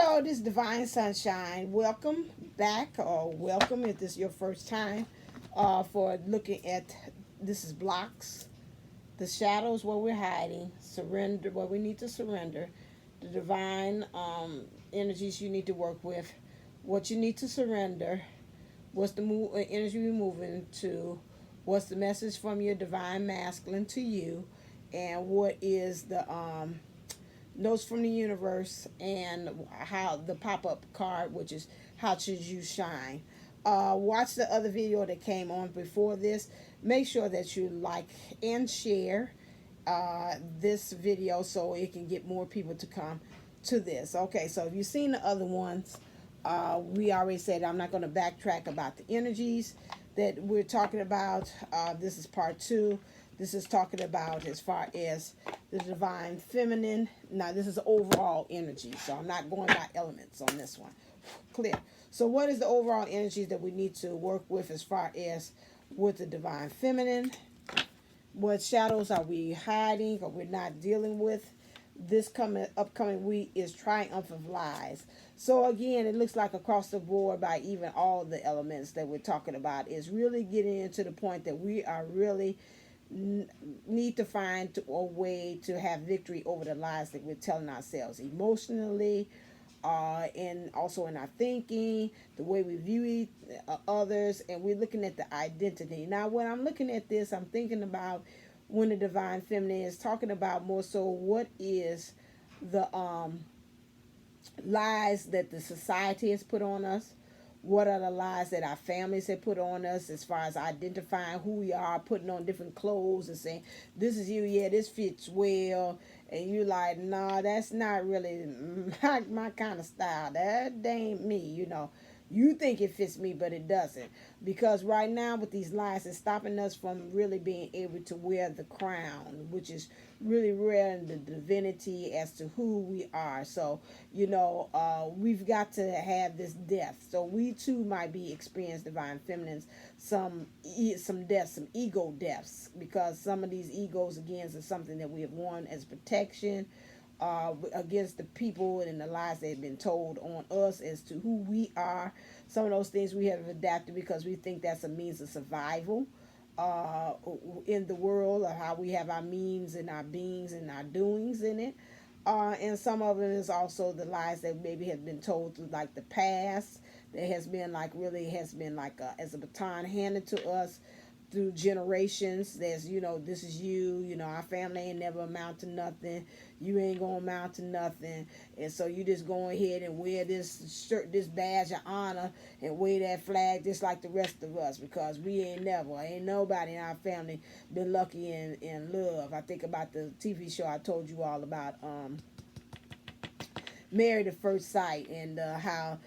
Hello, this is Divine Sunshine. Welcome back, or welcome if this is your first time for looking at this is blocks, the shadows where we're hiding, surrender where we need to surrender, the divine energies you need to work with, what you need to surrender, what's the energy you're moving to, what's the message from your divine masculine to you, and what is the notes from the universe, and how the pop-up card, which is how should you shine. Watch the other video that came on before this. Make sure that you like and share this video so it can get more people to come to this. Okay, so if you've seen the other ones, we already said I'm not going to backtrack about the energies that we're talking about. This is part 2. This is talking about as far as the divine feminine. Now, this is overall energy, so I'm not going by elements on this one. Clear. So what is the overall energy that we need to work with as far as with the divine feminine? What shadows are we hiding or we're not dealing with? This upcoming week is triumph of lies. So again, it looks like across the board by even all the elements that we're talking about is really getting into the point that we are really need to find a way to have victory over the lies that we're telling ourselves emotionally, and also in our thinking, the way we view others, and we're looking at the identity. Now, when I'm looking at this, I'm thinking about when the divine feminine is talking about more so what is the lies that the society has put on us. What are the lies that our families have put on us as far as identifying who we are, putting on different clothes and saying, this is you, yeah, this fits well. And you're like, no, that's not really my kind of style. That ain't me, you know. You think it fits me, but it doesn't. Because right now with these lies, it's stopping us from really being able to wear the crown, which is really wearing the divinity as to who we are. So, you know, we've got to have this death. So we too might be experiencing divine feminines, some deaths, some ego deaths, because some of these egos, again, is something that we have worn as protection against the people and the lies that have been told on us as to who we are. Some of those things we have adapted because we think that's a means of survival in the world, or how we have our means and our beings and our doings in it. And some of it is also the lies that maybe have been told through like the past, that has been like really has been like as a baton handed to us through generations. There's, you know, this is you know, our family ain't never amount to nothing, you ain't gonna amount to nothing, and so you just go ahead and wear this shirt, this badge of honor, and wear that flag just like the rest of us, because we ain't nobody in our family been lucky in love. I think about the TV show I told you all about, Married at First Sight, and how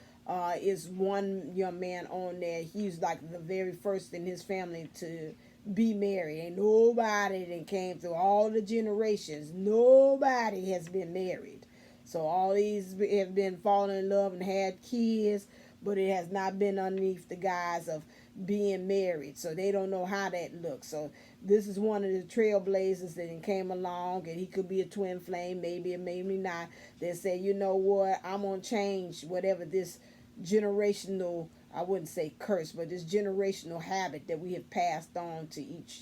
is one young man on there. He's like the very first in his family to be married. Ain't nobody that came through all the generations. Nobody has been married. So all these have been falling in love and had kids, but it has not been underneath the guise of being married. So they don't know how that looks. So this is one of the trailblazers that came along, and he could be a twin flame, maybe or maybe not. They say, you know what, I'm going to change whatever this generational, I wouldn't say curse, but this generational habit that we have passed on to each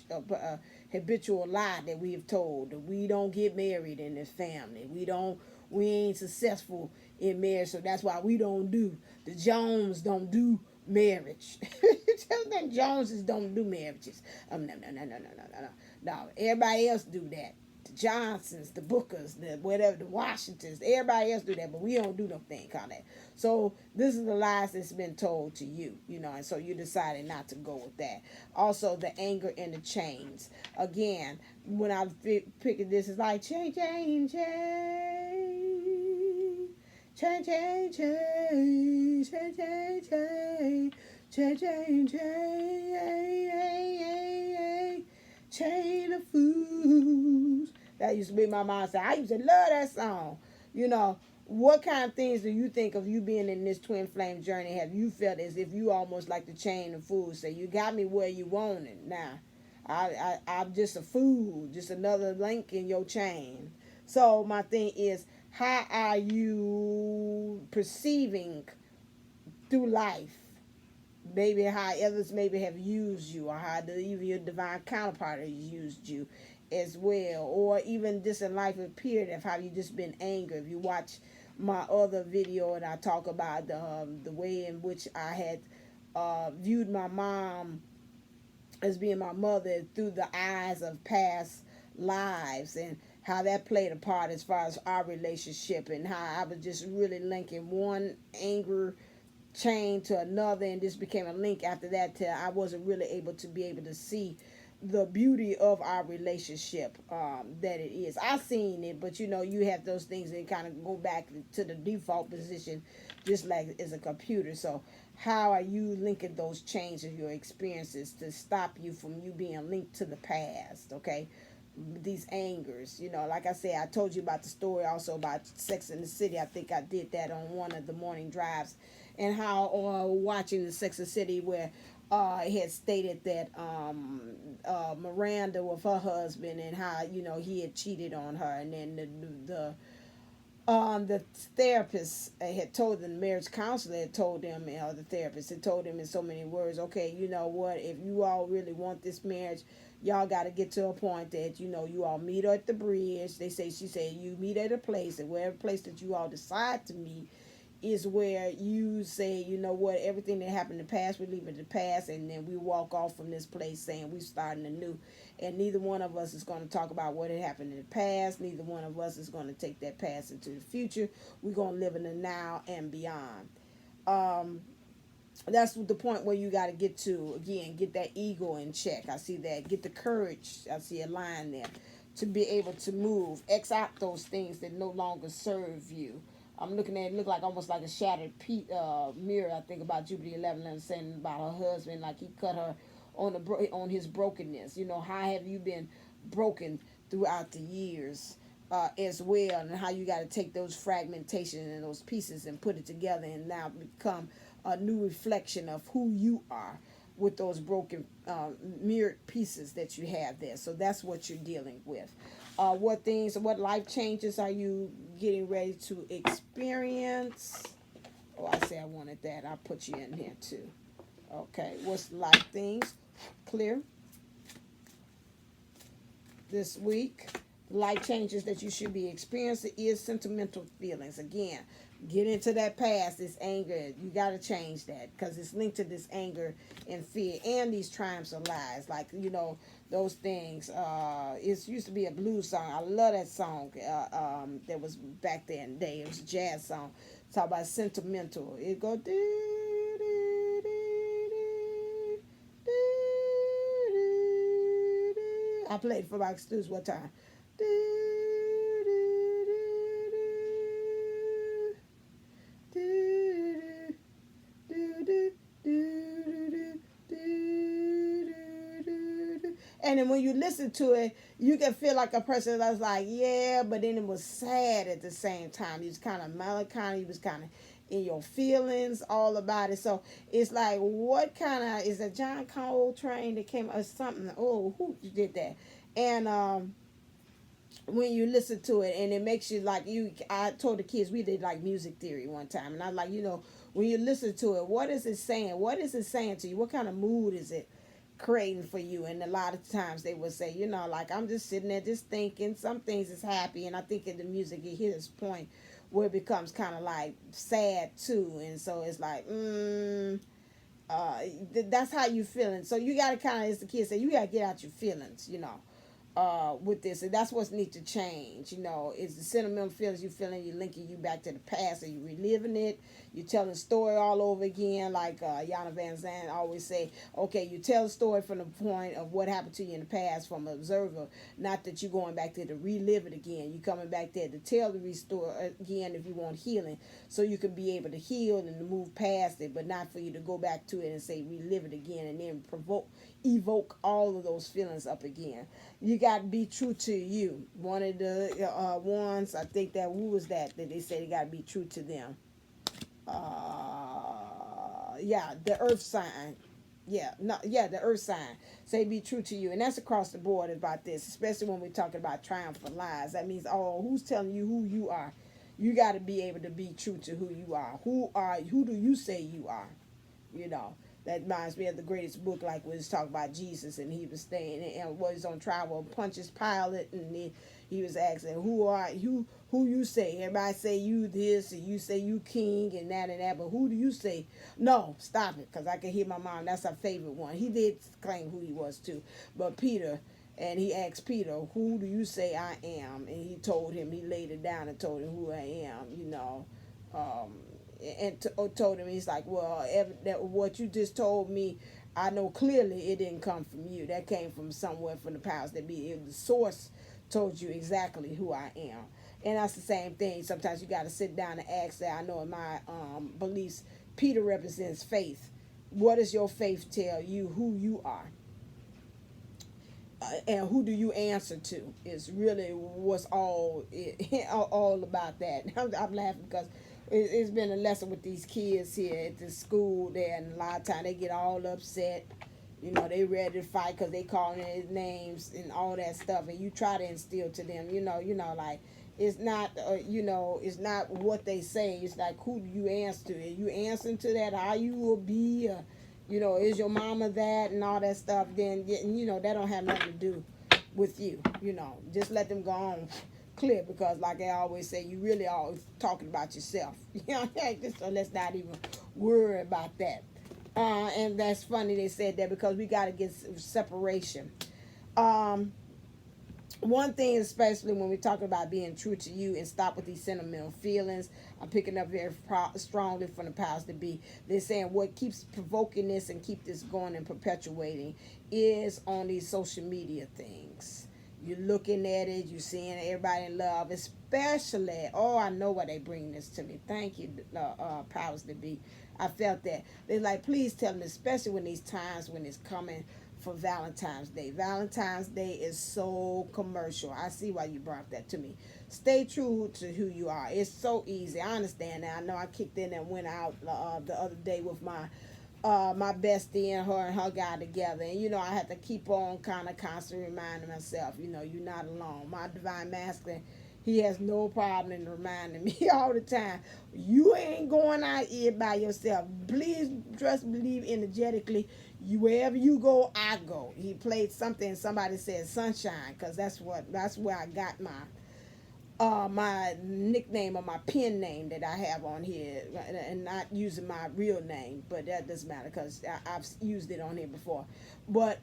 habitual lie that we have told, that we don't get married in this family, we ain't successful in marriage, so that's why we don't do, the Jones don't do marriage. Tell them Joneses don't do marriages. No, everybody else do that. Johnsons, the Bookers, the whatever, the Washingtons, everybody else do that, but we don't do no thing called that. So this is the lies that's been told to you, you know, and so you decided not to go with that. Also, the anger and the chains. Again, when I picked this, it's like change, change, change, change, change, change, change, change, change, change, change, chain of fools. That used to be my mindset. I used to love that song. You know, what kind of things do you think of you being in this twin flame journey? Have you felt as if you almost like the chain of fools? Say, you got me where you want it. Now, I'm just a fool, just another link in your chain. So my thing is, how are you perceiving through life. Maybe how others maybe have used you, or how even your divine counterpart has used you as well, or even just in life a period of how you just been angry. If you watch my other video and I talk about the way in which I had viewed my mom as being my mother through the eyes of past lives, and how that played a part as far as our relationship, and how I was just really linking one anger chain to another, and this became a link after that till I wasn't really able to see the beauty of our relationship that it is. I seen it, but you have those things that kind of go back to the default position, just like as a computer. So how are you linking those chains of your experiences to stop you from you being linked to the past? Okay, these angers, like I said, I told you about the story also about Sex in the City. I think I did that on one of the morning drives, and how watching the Sex and the City, where it had stated that Miranda with her husband, and how he had cheated on her, and then the therapist had told them, the marriage counselor had told them, the therapist had told them in so many words, okay, you know what, if you all really want this marriage, y'all got to get to a point that, you all meet at the bridge. She said, you meet at a place, and wherever place that you all decide to meet is where you say, you know what, everything that happened in the past, we leave it in the past, and then we walk off from this place saying we starting anew. And neither one of us is going to talk about what had happened in the past. Neither one of us is going to take that past into the future. We're going to live in the now and beyond. That's the point where you got to get to, again, get that ego in check. I see that. Get the courage. I see a line there. To be able to move. X out those things that no longer serve you. I'm looking at it, look like almost like a shattered mirror. I think about Jubilee 11 and saying about her husband, like he cut her on his brokenness. How have you been broken throughout the years as well, and how you got to take those fragmentation and those pieces and put it together and now become a new reflection of who you are with those broken mirrored pieces that you have there. So that's what you're dealing with. What life changes are you getting ready to experience? Oh, I say I wanted that. I'll put you in here too. Okay, what's life things? Clear. This week, life changes that you should be experiencing is sentimental feelings. Again, get into that past, this anger. You got to change that because it's linked to this anger and fear and these triumphs of lies. Like, those things. It used to be a blues song. I love that song. That was back then in the day. It was a jazz song. Talk about sentimental. It go do do do do do. I played for my students one time. Do do do do do do do. And then when you listen to it, you can feel like a person that's like, yeah, but then it was sad at the same time. He was kind of melancholy. He was kind of in your feelings, all about it. So it's like, what kind of, is it John Coltrane that came or something? Oh, who did that? And when you listen to it, and it makes you like, I told the kids, we did like music theory one time, and I was like, when you listen to it, what is it saying? What is it saying to you? What kind of mood is it creating for you? And a lot of times they would say, like, I'm just sitting there just thinking. Some things is happy, and I think in the music it hit this point where it becomes kind of like sad too, and so it's like that's how you feeling. So you got to kind of, as the kids say, you got to get out your feelings, with this, and that's what's need to change. Is the sentimental feelings you feeling, you linking you back to the past, or you reliving it, you telling the story all over again, like Yana Van Zandt always say, okay, you tell the story from the point of what happened to you in the past from an observer, not that you're going back there to relive it again. You coming back there to tell the restore again if you want healing, so you can be able to heal and to move past it, but not for you to go back to it and say relive it again and then evoke all of those feelings up again. You got to be true to you. One of the ones, I think that, who was that they said you got to be true to them. The earth sign. The earth sign. Say be true to you. And that's across the board about this, especially when we're talking about triumph for lies. That means, who's telling you who you are? You got to be able to be true to who you are. Who do you say you are? You know, that reminds me of the greatest book, like when it's talking about Jesus, and he was staying and was on trial with Pontius Pilate, and he was asking, who are you? Who you say? Everybody say you this, and you say you king, and that, but who do you say? No, stop it, because I can hear my mom. That's her favorite one. He did claim who he was too, but Peter. And he asked Peter, who do you say I am? And he told him, he laid it down and told him who I am, you know. And told him, he's like, well, what you just told me, I know clearly it didn't come from you. That came from somewhere from the powers that be. The source told you exactly who I am. And that's the same thing. Sometimes you got to sit down and ask that. I know in my beliefs, Peter represents faith. What does your faith tell you who you are? And who do you answer to is really what's all about that. I'm laughing because it's been a lesson with these kids here at the school there, and a lot of time they get all upset. You know, they ready to fight because they calling his names and all that stuff, and you try to instill to them, like it's not, it's not what they say. It's like, who do you answer to? Are you answering to that? How you will be? Is your mama that and all that stuff? Then, that don't have nothing to do with you. Just let them go on clear, because like I always say, you really always talking about yourself. So let's not even worry about that. And that's funny they said that, because we got to get separation. One thing, especially when we're talking about being true to you and stop with these sentimental feelings, I'm picking up very strongly from the powers that be. They're saying what keeps provoking this and keep this going and perpetuating is on these social media things. You're looking at it, you're seeing everybody in love, especially, I know why they bring this to me. Thank you, powers that be. I felt that. They're like, please tell me, especially when these times when it's coming for Valentine's Day. Valentine's Day is so commercial. I see why you brought that to me. Stay true to who you are. It's so easy. I understand that. I know I kicked in and went out the other day with my bestie and her guy together. And, I had to keep on constantly reminding myself, you're not alone. My divine masculine, he has no problem in reminding me all the time, you ain't going out here by yourself. Please trust, believe energetically. Wherever you go, I go. He played something, somebody said sunshine, because that's where I got my nickname or my pen name that I have on here, and not using my real name, but that doesn't matter because I've used it on here before. But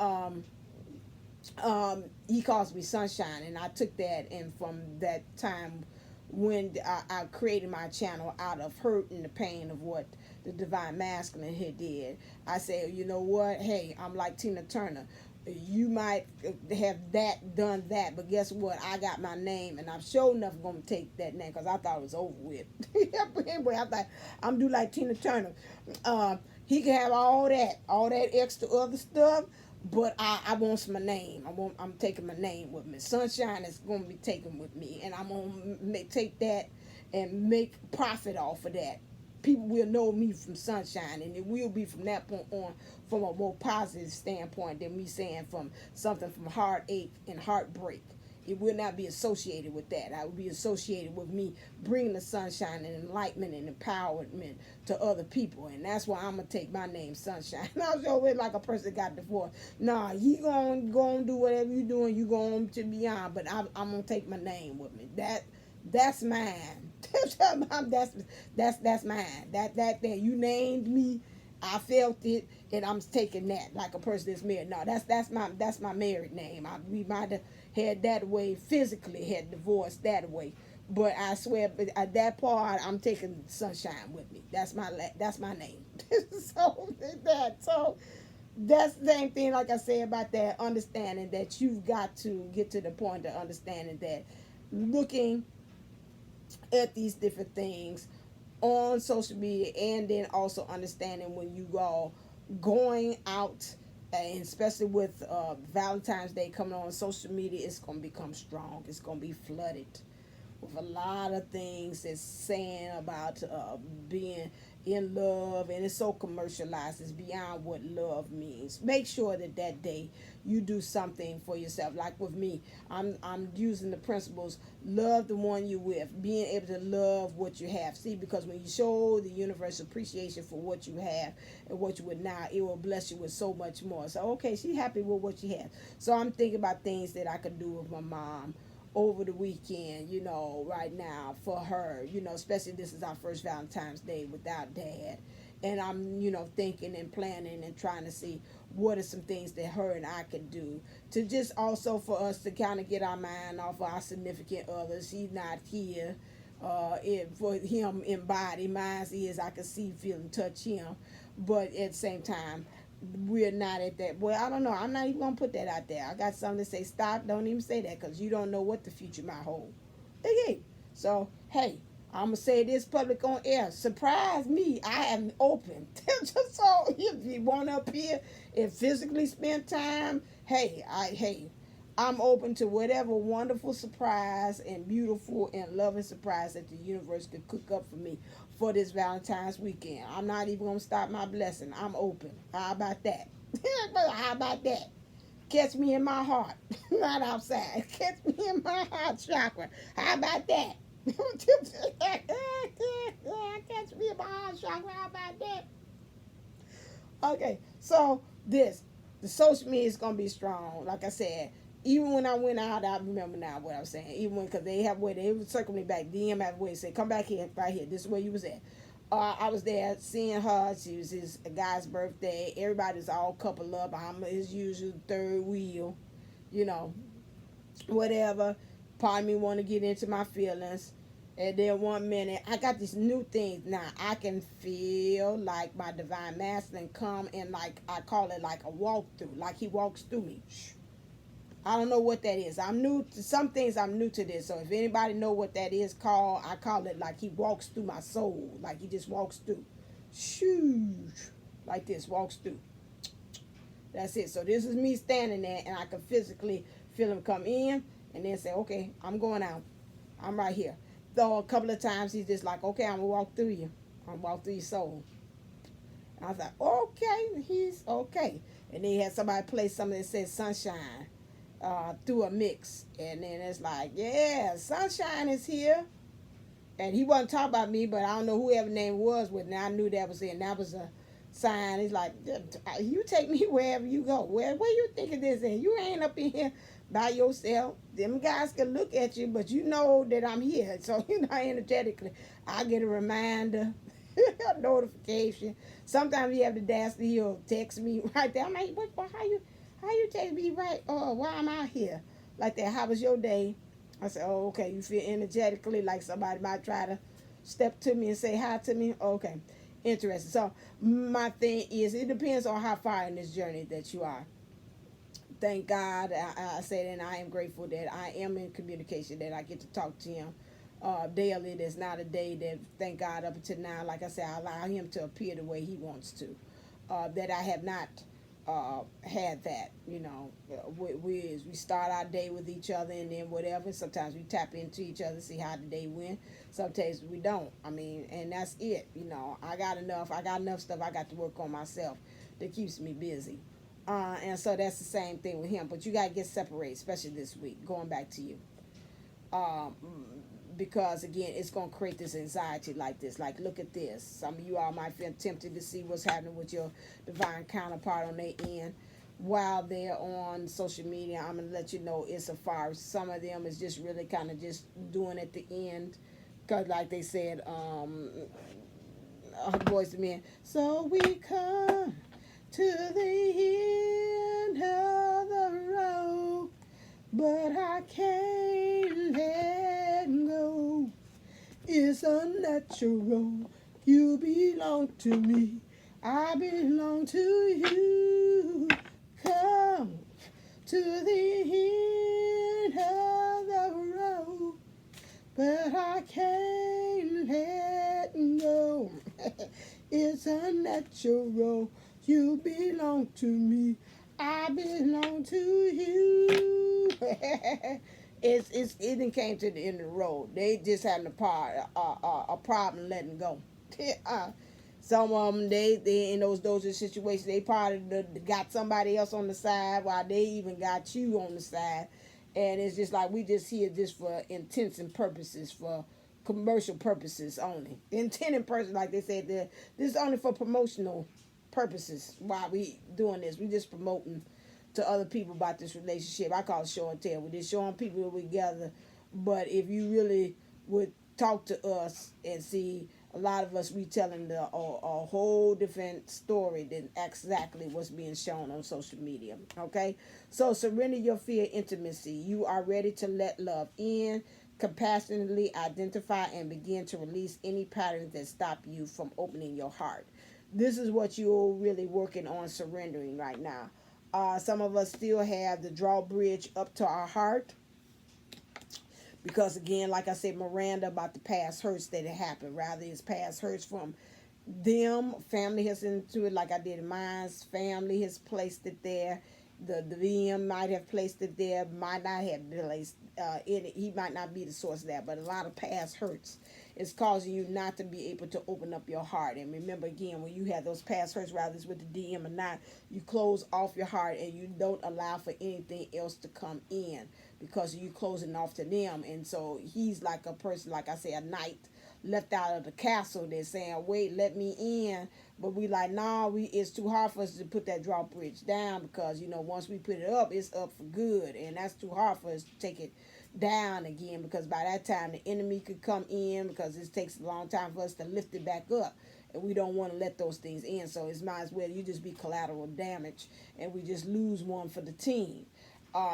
he calls me Sunshine, and I took that, and from that time when I created my channel out of hurt and the pain of what the divine masculine here did, I said, you know what, hey, I'm like Tina Turner. You might have done that, but guess what? I got my name, and I'm sure enough going to take that name, because I thought it was over with. Anyway, I thought I'm do like Tina Turner. He can have all that extra other stuff, but I want my name. I'm taking my name with me. Sunshine is going to be taken with me, and I'm going to take that and make profit off of that. People will know me from Sunshine, and it will be from that point on from a more positive standpoint than me saying from something from heartache and heartbreak. It will not be associated with that. I will be associated with me bringing the sunshine and enlightenment and empowerment to other people, and that's why I'm gonna take my name Sunshine. I was always like a person that got divorced. Nah, you gonna do whatever you doing. You going to beyond, but I'm gonna take my name with me. That's mine. that's mine. That you named me. I felt it, and I'm taking that like a person that's married. No, that's my married name. We might have had that way physically, had divorced that way, but I swear at that part, I'm taking Sunshine with me. That's my name. so that's the same thing. Like I said about that understanding that you've got to get to the point of understanding that looking at these different things on social media, and then also understanding when you go going out, and especially with Valentine's Day coming on social media, it's going to become strong. It's going to be flooded with a lot of things that's saying about being in love, and it's so commercialized. It's beyond what love means. Make sure that that day you do something for yourself. Like with me, I'm using the principles: love the one you with, being able to love what you have. See, because when you show the universe appreciation for what you have and what you would now, it will bless you with so much more. So okay, she's happy with what she has. So I'm thinking about things that I could do with my mom over the weekend, right now for her, especially this is our first Valentine's Day without dad. And I'm, thinking and planning and trying to see what are some things that her and I could do to just also for us to kind of get our mind off of our significant others. He's not here. For him in body, mine is I can see, feel, and touch him, but at the same time, we're not at that. Well, I don't know. I'm not even gonna put that out there. I got something to say. Stop. Don't even say that because you don't know what the future might hold. Okay. So hey, I'm gonna say this public on air. Surprise me. I am open. Just so if you want to appear and physically spend time, I'm open to whatever wonderful surprise and beautiful and loving surprise that the universe could cook up for me for this Valentine's weekend. I'm not even going to stop my blessing. I'm open. How about that? How about that? Catch me in my heart, not outside. Catch me in my heart chakra. How about that? Catch me in my heart chakra. How about that? Okay, so the social media is going to be strong. Like I said, even when I went out, I remember now what I was saying. Even when, because they would circle me back. DM have a way to say, come back here, right here. This is where you was at. I was there seeing her. She was his guy's birthday. Everybody's all coupled up. I'm his usual third wheel, whatever. Part of me want to get into my feelings. And then 1 minute, I got these new things now. I can feel like my divine masculine come and like, I call it like a walkthrough. Like he walks through me. I don't know what that is. I'm new to some things. I'm new to this. So if anybody know what that is called, I call it like he walks through my soul. Like he just walks through. Shoo. Like this, walks through. That's it. So this is me standing there and I can physically feel him come in and then say, okay, I'm going out. I'm right here. Though a couple of times he's just like, okay, I'm going to walk through you. I'm going to walk through your soul. And I was like, okay, he's okay. And then he had somebody play something that said sunshine. Through a mix, and then it's like, yeah, sunshine is here, and he wasn't talking about me, but I don't know whoever name was with, and I knew that was it, and that was a sign. He's like, you take me wherever you go. Where you thinking this is? You ain't up in here by yourself. Them guys can look at you, but you know that I'm here. So energetically, I get a reminder, a notification. Sometimes you have the dastardly, he'll text me right there. I'm like, how you text me right? Why am I here? Like that. How was your day? I said, oh, okay. You feel energetically like somebody might try to step to me and say hi to me. Okay. Interesting. So my thing is, it depends on how far in this journey that you are. Thank God, I said, and I am grateful that I am in communication, that I get to talk to him daily. There's not a day that, thank God, up until now, like I said, I allow him to appear the way he wants to. That I have not had that, we start our day with each other and then whatever. Sometimes we tap into each other, see how the day went. Sometimes we don't. I mean, and that's it. I got enough stuff I got to work on myself that keeps me busy. And so that's the same thing with him. But you got to get separated, especially this week, going back to you. Because again, it's going to create this anxiety like this. Like, look at this. Some of you all might feel tempted to see what's happening with your divine counterpart on their end while they're on social media. I'm going to let you know it's a farce. Some of them is just really kind of just doing at the end. Because like they said, Boys to Men, so we come to the end of the road, but I can't let go. It's unnatural. You belong to me. I belong to you. Come to the end of the road, but I can't let go. It's unnatural. You belong to me. I belong to you. It didn't came to the end of the road. They just having a problem letting go. Some of them, they in those situations, they probably got somebody else on the side while they even got you on the side, and it's just like we just here just for intents and purposes, for commercial purposes only. Intent and purpose, like they said, this is only for promotional purposes. While we doing this, we just promoting to other people about this relationship. I call it show and tell. We're just showing people we're together. But if you really would talk to us and see, a lot of us, we telling a whole different story than exactly what's being shown on social media. Okay? So surrender your fear of intimacy. You are ready to let love in. Compassionately identify and begin to release any patterns that stop you from opening your heart. This is what you're really working on surrendering right now. Some of us still have the drawbridge up to our heart because, again, like I said, Miranda, about the past hurts that it happened. Rather, it's past hurts from them. Family has into it, like I did in mine. Family has placed it there. The VM might have placed it there, might not have placed it. He might not be the source of that, but a lot of past hurts is causing you not to be able to open up your heart. And remember, again, when you have those past hurts, whether it's with the DM or not, you close off your heart and you don't allow for anything else to come in because you closing off to them. And so he's like a person, like I say, a knight left out of the castle. They're saying, wait, let me in. But we like, nah, it's too hard for us to put that drawbridge down because, once we put it up, it's up for good. And that's too hard for us to take it down again because by that time the enemy could come in because it takes a long time for us to lift it back up. And we don't want to let those things in. So it's might as well you just be collateral damage and we just lose one for the team.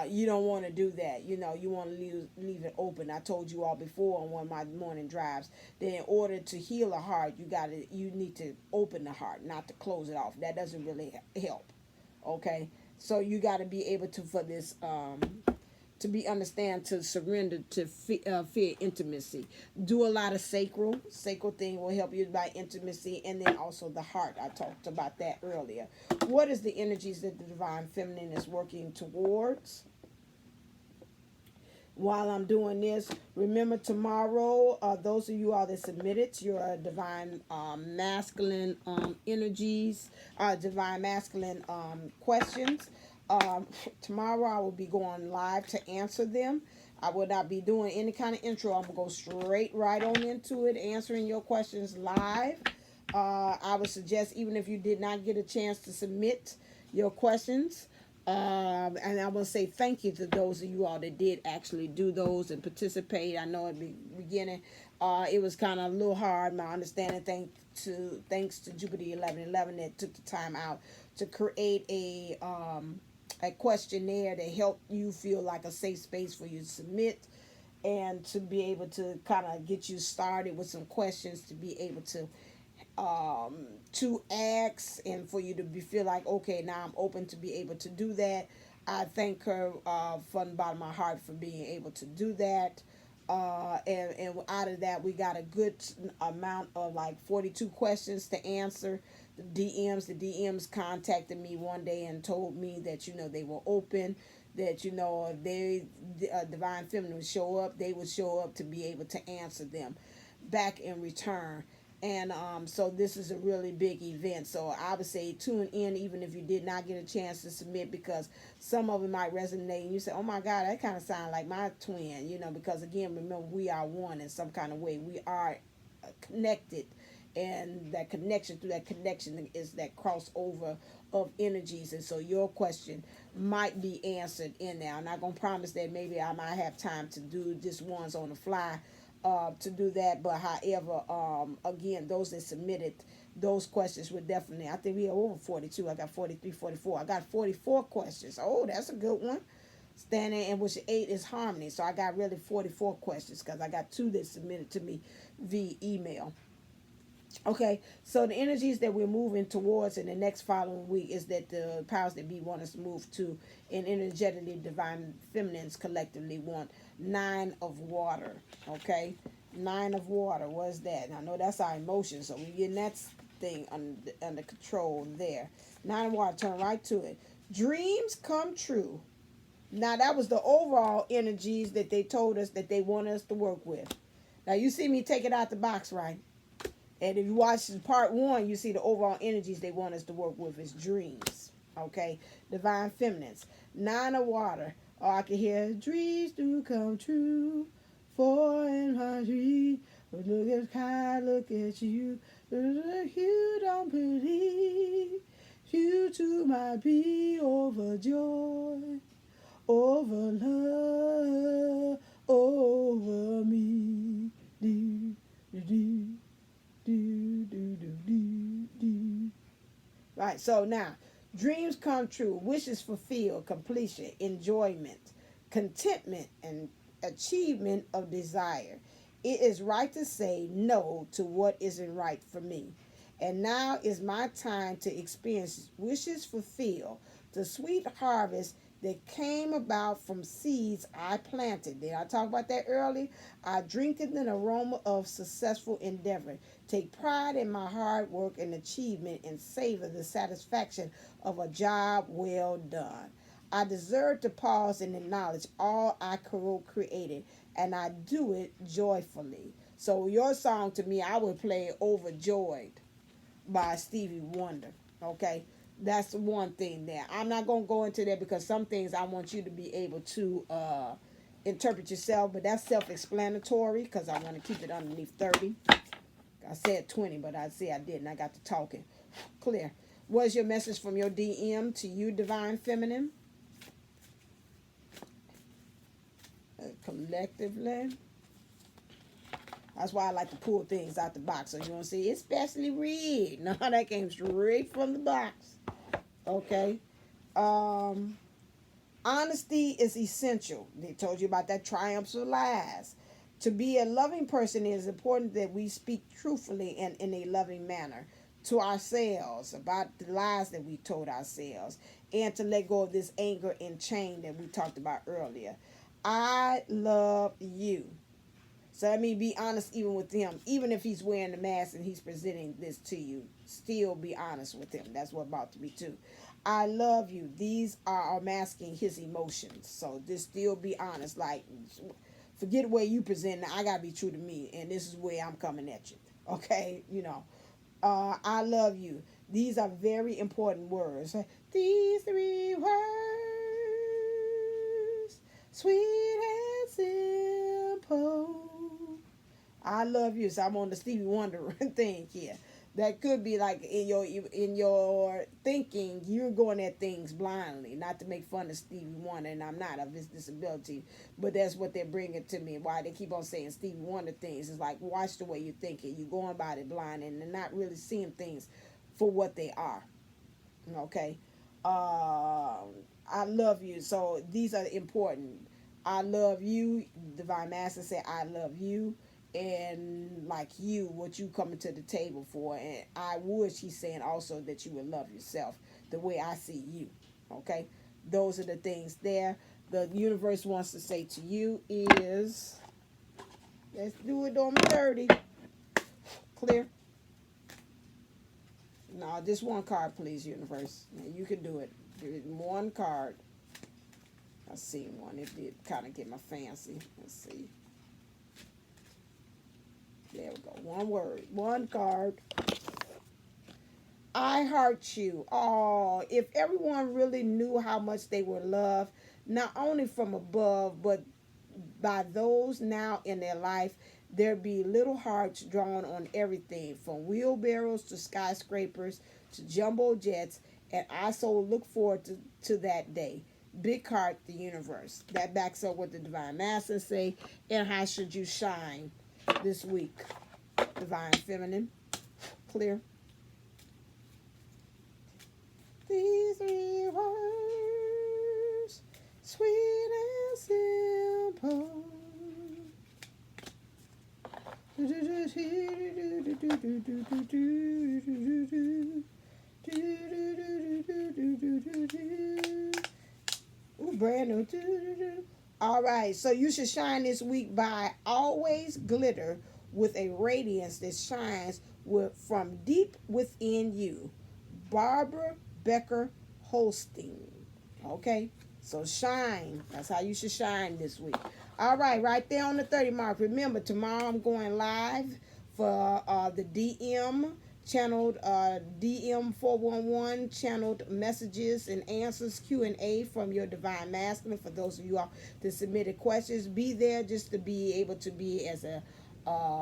You don't want to do that. You want to leave it open. I told you all before on one of my morning drives that in order to heal a heart, you need to open the heart, not to close it off. That doesn't really help. Okay, so you got to be able to for this to be understand to surrender to fear intimacy. Do a lot of sacral thing will help you by intimacy, and then also the heart. I talked about that earlier. What is the energies that the divine feminine is working towards? While I'm doing this, remember tomorrow, those of you all that submitted your divine masculine energies, divine masculine questions. Tomorrow I will be going live to answer them. I will not be doing any kind of intro. I'm going to go straight right on into it, answering your questions live. I would suggest, even if you did not get a chance to submit your questions, and I want to say thank you to those of you all that did actually do those and participate. I know at the beginning it was kind of a little hard. My understanding, thanks to Jupiter 1111 that took the time out to create a questionnaire to help you feel like a safe space for you to submit and to be able to kind of get you started with some questions to be able to ask and for you to feel like, okay, now I'm open to be able to do that. I thank her from the bottom of my heart for being able to do that. And out of that, we got a good amount of like 42 questions to answer. The DMs contacted me one day and told me that, they were open, that, if they, Divine Feminine would show up, they would show up to be able to answer them back in return. And so this is a really big event. So I would say tune in even if you did not get a chance to submit, because some of it might resonate and you say, oh my God, that kind of sounds like my twin, because again, remember, we are one in some kind of way. We are connected, and that connection, through that connection is that crossover of energies. And so your question might be answered in there. I'm not going to promise that maybe I might have time to do just ones on the fly to do that, but however, again, those that submitted those questions were definitely, I think we have over 42. I got 43, 44. I got 44 questions. Oh, that's a good one. Standing, and which 8 is harmony. So I got really 44 questions because I got 2 that submitted to me via email. Okay, so the energies that we're moving towards in the next following week is that the powers that be want us to move to, and energetically divine feminines collectively want 9 of water. Okay, 9 of water. What is that? I know that's our emotions, so we're getting that thing under control there. 9 of water. Turn right to it. Dreams come true. Now, that was the overall energies that they told us that they want us to work with. Now, you see me take it out the box, right? And if you watch part one, you see the overall energies they want us to work with is dreams. Okay? Divine feminines. Nine of water. Oh, I can hear dreams do come true. Four in my dream. Look at sky, look at you. You don't believe. You too might be overjoyed. Over love. Over me. Do, do, do. Right, so now, dreams come true, wishes fulfilled, completion, enjoyment, contentment, and achievement of desire. It is right to say no to what isn't right for me. And now is my time to experience wishes fulfilled, the sweet harvest that came about from seeds I planted. Did I talk about that early? I drink in an aroma of successful endeavor. Take pride in my hard work and achievement and savor the satisfaction of a job well done. I deserve to pause and acknowledge all I created, and I do it joyfully. So your song to me, I would play Overjoyed by Stevie Wonder. Okay? That's one thing there. I'm not going to go into that because some things I want you to be able to interpret yourself, but that's self-explanatory because I want to keep it underneath 30. I said 20, but I say I didn't. I got to talking. Clear. What's your message from your DM to you, Divine Feminine? Collectively. That's why I like to pull things out the box. So you want to see, especially read. No, that came straight from the box. Okay. Honesty is essential. They told you about that triumphs of lies. To be a loving person, it is important that we speak truthfully and in a loving manner to ourselves about the lies that we told ourselves, and to let go of this anger and chain that we talked about earlier. I love you. So that means be honest even with him. Even if he's wearing the mask and he's presenting this to you, still be honest with him. That's what about to be too. I love you. These are masking his emotions. So just still be honest. Like, forget the way you present. Now, I got to be true to me. And this is where I'm coming at you. Okay? You know. I love you. These are very important words. These three words. Sweet and simple. I love you. So I'm on the Stevie Wonder thing here. That could be like in your thinking, you're going at things blindly. Not to make fun of Stevie Wonder, and I'm not, of his disability, but that's what they're bringing to me. Why they keep on saying Stevie Wonder things is like, watch the way you're thinking. You're going about it blind and they're not really seeing things for what they are. Okay, I love you. So these are important. I love you. Divine Master said, I love you. And like you, what you coming to the table for. And I wish he's saying also that you would love yourself the way I see you. Okay? Those are the things there. The universe wants to say to you is, let's do it on 30. Clear? No, just one card, please, universe. You can do it. Give it one card. I see one. It did kind of get my fancy. Let's see. There we go. One word. One card. I heart you. Oh, if everyone really knew how much they were loved, not only from above, but by those now in their life, there'd be little hearts drawn on everything, from wheelbarrows to skyscrapers to jumbo jets, and I so look forward to that day. Big heart, the universe. That backs up what the Divine Masters say, and how should you shine this week, Divine Feminine. Clear. These three words, sweet and simple. Ooh, brand new. All right, so you should shine this week by always glitter with a radiance that shines from deep within you. Barbara Becker Holstein. Okay, So shine. That's how you should shine this week. All right, right there on the 30 mark. Remember, tomorrow I'm going live for the DM channeled DM 411 channeled messages and answers Q&A from your divine masculine. For those of you all that submitted questions, be there just to be able to be as a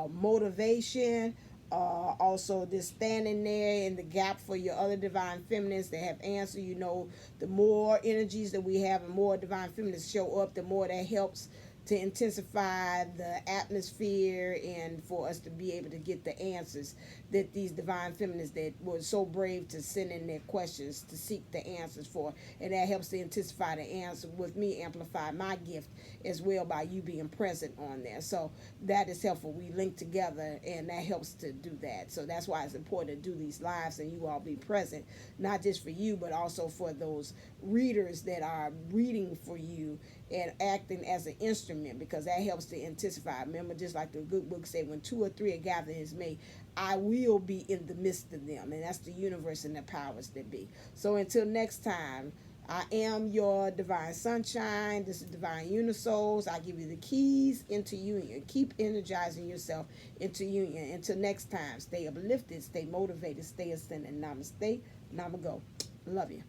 motivation. Also, just standing there in the gap for your other divine feminines that have answered. You know, the more energies that we have and more divine feminines show up, the more that helps to intensify the atmosphere and for us to be able to get the answers that these divine feminists that were so brave to send in their questions to seek the answers for. And that helps to intensify the answer with me, amplify my gift as well by you being present on there. So that is helpful. We link together and that helps to do that. So that's why it's important to do these lives and you all be present, not just for you, but also for those readers that are reading for you and acting as an instrument, because that helps to intensify. Remember, just like the good book say, when two or three are gathered in his name, I will be in the midst of them. And that's the universe and the powers that be. So until next time, I am your divine sunshine. This is divine unisouls. I give you the keys into union. Keep energizing yourself into union. Until next time, stay uplifted, stay motivated, stay ascending. Namaste. Namago. Love you.